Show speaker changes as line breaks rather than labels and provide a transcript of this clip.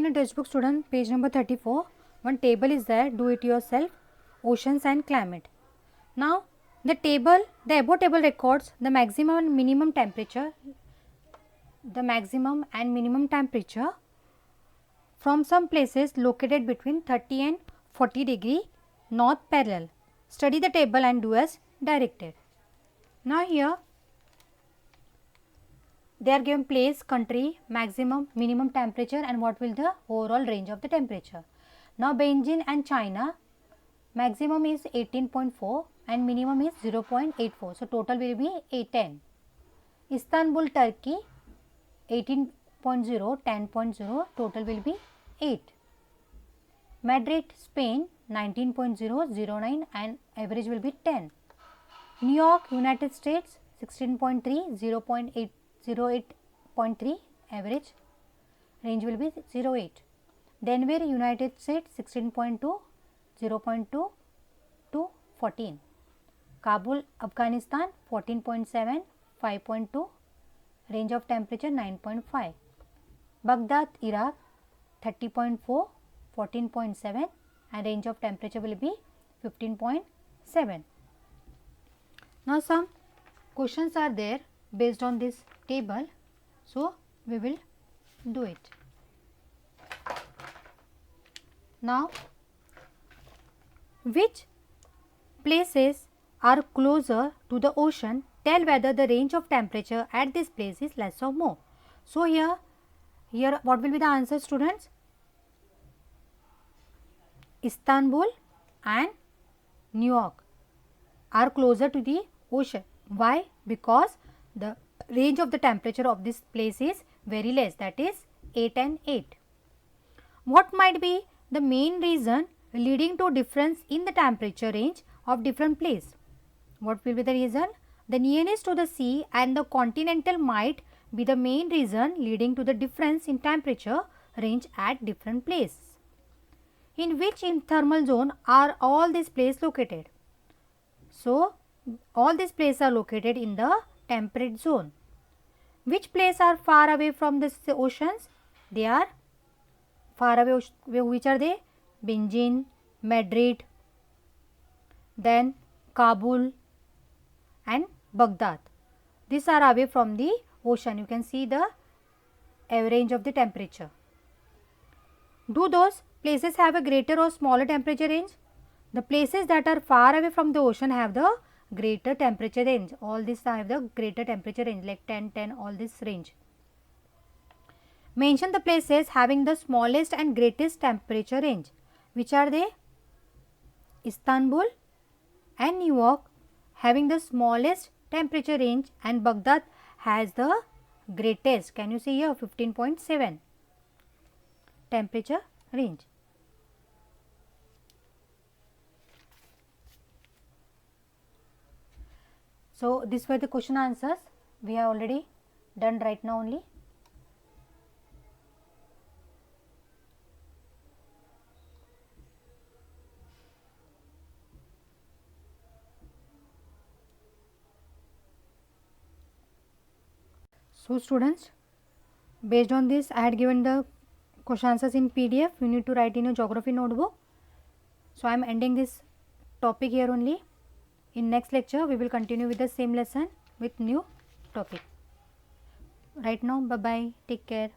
in a textbook student, page number 34, one table is there, do it yourself, oceans and climate. Now the above table records the maximum and minimum temperature, from some places located between 30 and 40 degree north parallel. Study the table and do as directed. Now here they are given place, country, maximum, minimum temperature and what will the overall range of the temperature. Now Beijing and China, maximum is 18.4 and minimum is 0.84. So total will be 810. Istanbul, Turkey, 18.0, 10.0, total will be 8. Madrid, Spain, 19.009 and average will be 10. New York, United States, 16.3, 0.8.3, average range will be 0.8. Denver, United States, 16.2, 0.2 to 14. Kabul, Afghanistan, 14.7, 5.2, range of temperature 9.5. Baghdad, Iraq, 30.4, 14.7 and range of temperature will be 15.7. Now some questions are there based on this table, so we will do it. Now which places are closer to the ocean, tell whether the range of temperature at this place is less or more. So here what will be the answer, students? Istanbul and New York are closer to the ocean. Why? Because the range of the temperature of this place is very less, that is 8 and 8. What might be the main reason leading to difference in the temperature range of different place? What will be the reason? The nearness to the sea and the continental might be the main reason leading to the difference in temperature range at different places. In which thermal zone are all these places located? So all these places are located in the temperate zone. Which places are far away from the oceans? They are far away. Which are they? Beijing, Madrid, then Kabul and Baghdad. These are away from the ocean. You can see the range of the temperature. Do those places have a greater or smaller temperature range? The places that are far away from the ocean have the greater temperature range. All these have the greater temperature range, like 10, 10, all this range. Mention the places having the smallest and greatest temperature range. Which are they? Istanbul and New York having the smallest temperature range and Baghdad has the greatest. Can you see here? 15.7 temperature range. So these were the question answers we have already done right now only. So students, based on this I had given the question answers in PDF. You need to write in your geography notebook. So I am ending this topic here only. In next lecture we will continue with the same lesson with new topic. Right now, bye bye, take care.